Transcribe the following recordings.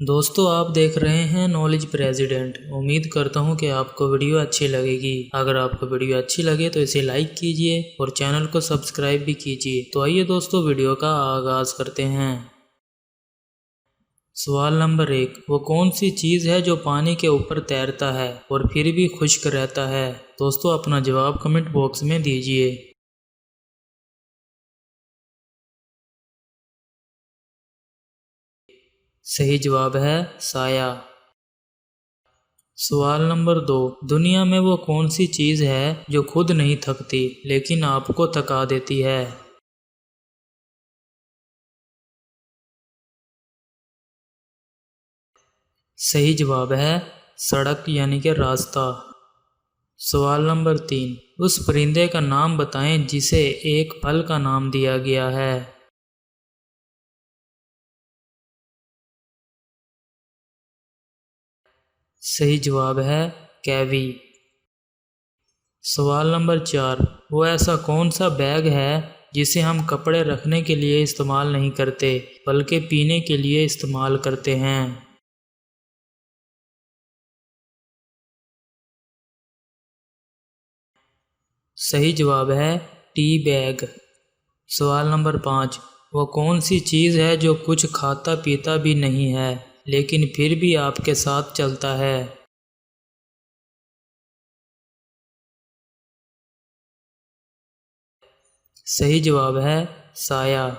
دوستو آپ دیکھ رہے ہیں نالج پریزیڈنٹ۔ امید کرتا ہوں کہ آپ کو ویڈیو اچھی لگے گی۔ اگر آپ کو ویڈیو اچھی لگے تو اسے لائک کیجئے اور چینل کو سبسکرائب بھی کیجئے۔ تو آئیے دوستو ویڈیو کا آغاز کرتے ہیں۔ سوال نمبر 1، وہ کون سی چیز ہے جو پانی کے اوپر تیرتا ہے اور پھر بھی خشک رہتا ہے؟ دوستو اپنا جواب کمنٹ باکس میں دیجئے۔ صحیح جواب ہے سایہ۔ سوال نمبر 2، دنیا میں وہ کون سی چیز ہے جو خود نہیں تھکتی لیکن آپ کو تھکا دیتی ہے؟ صحیح جواب ہے سڑک یعنی کہ راستہ۔ سوال نمبر 3، اس پرندے کا نام بتائیں جسے ایک پھل کا نام دیا گیا ہے۔ صحیح جواب ہے کیوی۔ سوال نمبر 4، وہ ایسا کون سا بیگ ہے جسے ہم کپڑے رکھنے کے لیے استعمال نہیں کرتے بلکہ پینے کے لیے استعمال کرتے ہیں؟ صحیح جواب ہے ٹی بیگ۔ سوال نمبر 5، وہ کون سی چیز ہے جو کچھ کھاتا پیتا بھی نہیں ہے لیکن پھر بھی آپ کے ساتھ چلتا ہے؟ صحیح جواب ہے سایہ۔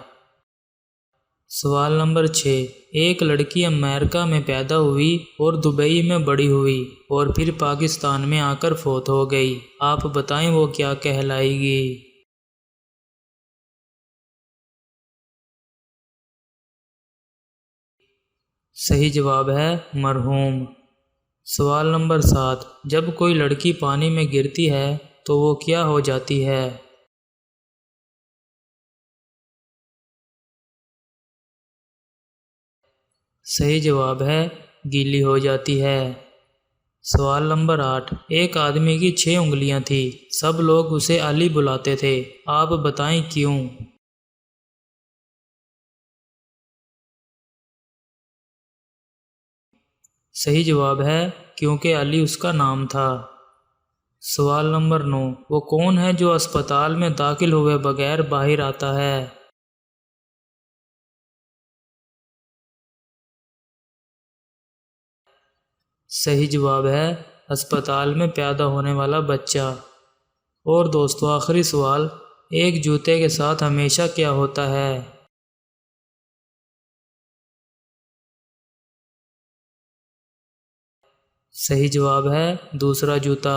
سوال نمبر 6، ایک لڑکی امریکہ میں پیدا ہوئی اور دبئی میں بڑی ہوئی اور پھر پاکستان میں آ کر فوت ہو گئی۔ آپ بتائیں وہ کیا کہلائے گی؟ صحیح جواب ہے مرحوم۔ سوال نمبر 7، جب کوئی لڑکی پانی میں گرتی ہے تو وہ کیا ہو جاتی ہے؟ صحیح جواب ہے گیلی ہو جاتی ہے۔ سوال نمبر 8، ایک آدمی کی 6 انگلیاں تھیں، سب لوگ اسے علی بلاتے تھے، آپ بتائیں کیوں؟ صحیح جواب ہے کیونکہ علی اس کا نام تھا۔ سوال نمبر 9، وہ کون ہے جو اسپتال میں داخل ہوئے بغیر باہر آتا ہے؟ صحیح جواب ہے اسپتال میں پیدا ہونے والا بچہ۔ اور دوستو آخری سوال، ایک جوتے کے ساتھ ہمیشہ کیا ہوتا ہے؟ صحیح جواب ہے دوسرا جوتا۔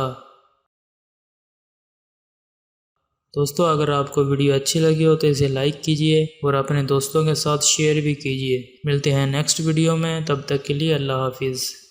دوستو اگر آپ کو ویڈیو اچھی لگی ہو تو اسے لائک کیجئے اور اپنے دوستوں کے ساتھ شیئر بھی کیجئے۔ ملتے ہیں نیکسٹ ویڈیو میں، تب تک کے لیے اللہ حافظ۔